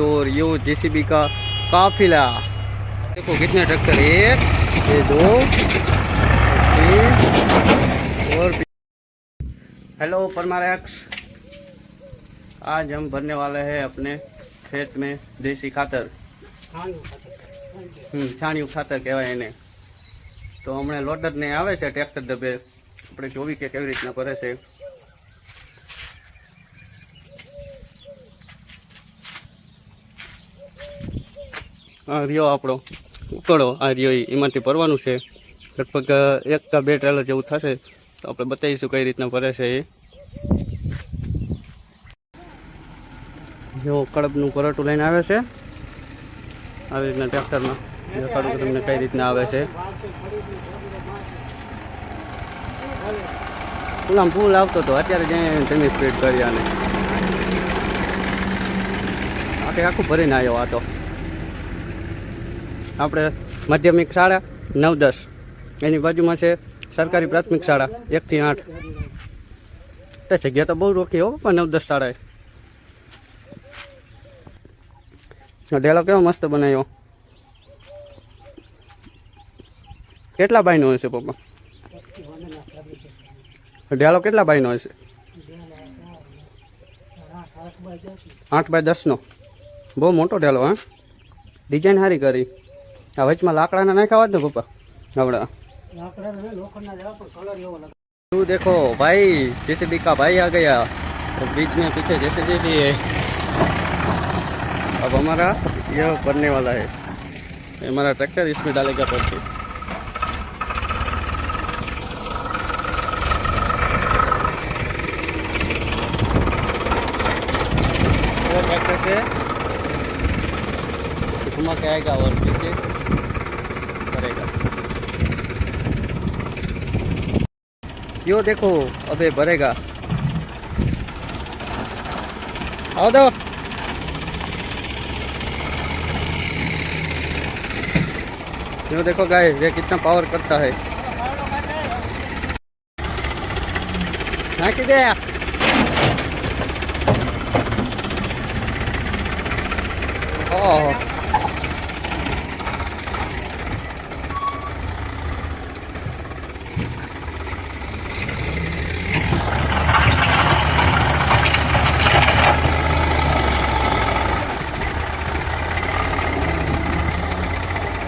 और ये जेसीबी का काफिला। देखो कितने ट्रैक्टर, एक, ये दो, तीन और। हेलो परमार एक्स, आज हम भरने वाले हैं अपने खेत में देसी खातर, छाणिયું ખાતર કહેવાય એને। તો હમણાં લોડર ને આવે છે ટ્રેક્ટર ડબે, આપણે જોવી કે કેવી રીતના ભરે છે। આ રહ્યો આપણો ઉકળો, આ રહ્યો એમાંથી ભરવાનું છે। લગભગ 1 કે 2 ટ્રેલર જેવું થશે, તો આપણે બતાવીશું કઈ રીતના ભરે છે એ। જો કડબનું પરોટું લઈને આવે છે, આવી રીતના ટ્રેક્ટરમાં દેખાડું તમને કઈ રીતના આવે છે। પુલામ પુલ આવતો હતો, અત્યારે જ્યાં તેની સ્પીડ કરી આને આખું ભરીને આવ્યો। આ તો આપણે માધ્યમિક શાળા 9-10, એની બાજુમાં છે સરકારી પ્રાથમિક શાળા 1 થી 8। તો જગ્યા તો બહુ રોકી હો, પણ 9-10 શાળાએ ઢેલો કેવો મસ્ત બનાવ્યો। કેટલા બાયનો હશે પપ્પા? ઢેલો કેટલા બાયનો હશે? 8x10 નો બહુ મોટો ઢેલો। હા, ડિઝાઇન સારી કરી। આ વચમાં લાકડાના નાખ્યા હોત ને પપ્પા આવડા। तू देखो भाई, जेसीबी का भाई आ गया, तो बीच में पीछे जेसीबी भी है। अब हमारा यह बनने वाला है, हमारा ट्रैक्टर इसमें डालेगा पड़ते। ट्रैक्टर से घुमा के आएगा और पीछे करेगा। यो देखो अबे भरेगा। आओ दो। यो देखो गाइस, ये कितना पावर करता है। नाखी दे। ओह,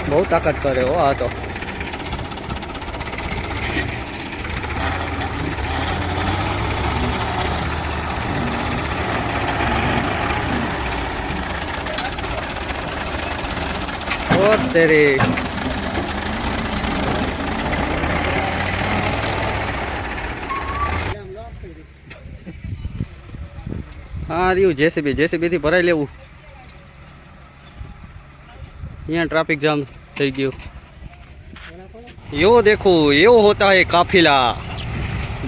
बहुत ताकत करे हो आ तो। और तेरे हाँ रही जेसीबी थी भराई लेवू। यहाँ ट्रैफिक जाम થઈ ગયો। यो देखो, ये होता है काफिला।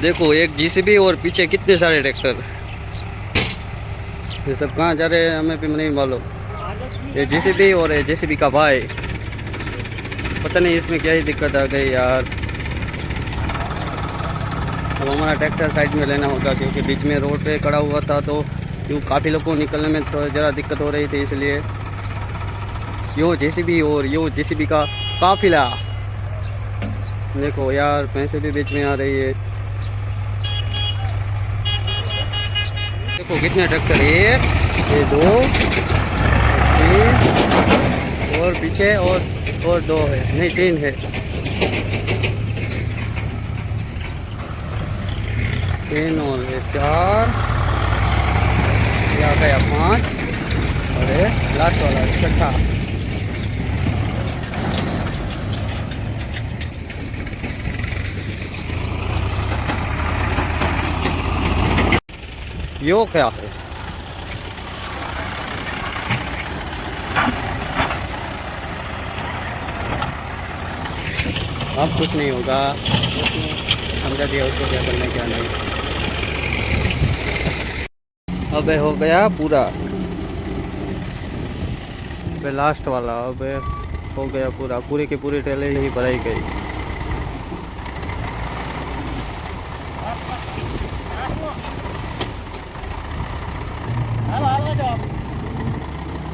देखो एक जेसीबी और पीछे कितने सारे ट्रैक्टर। ये सब कहाँ जा रहे हैं हमें भी नहीं मालूम। ये जेसीबी और ये जेसीबी का भाई, पता नहीं इसमें क्या ही दिक्कत आ गई यार। अब हमारा ट्रैक्टर साइड में लेना होगा, क्योंकि बीच में रोड पे खड़ा हुआ था, तो क्यों काफ़ी लोगों को निकलने में थोड़ा ज़रा दिक्कत हो रही थी, इसलिए यो जेसीबी और यो जेसीबी का काफिला। देखो यार, भैंसे भी बीच में आ रही है। देखो कितने ट्रैक्टर, एक, ये दो, तीन और पीछे और 2 है, नहीं 3 है। 3 और 4, यहाँ गया 5 और ये लास्ट वाला 6। यो क्या है? अब कुछ नहीं होगा, समझा दिया उसको क्या करना क्या नहीं। अबे हो गया पूरा, अबे लास्ट वाला, अबे हो गया पूरा, पूरी की पूरी ट्रेले यही भराई गई।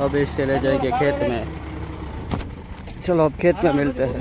अब इससे ले जाएंगे खेत में। चलो अब खेत में मिलते हैं।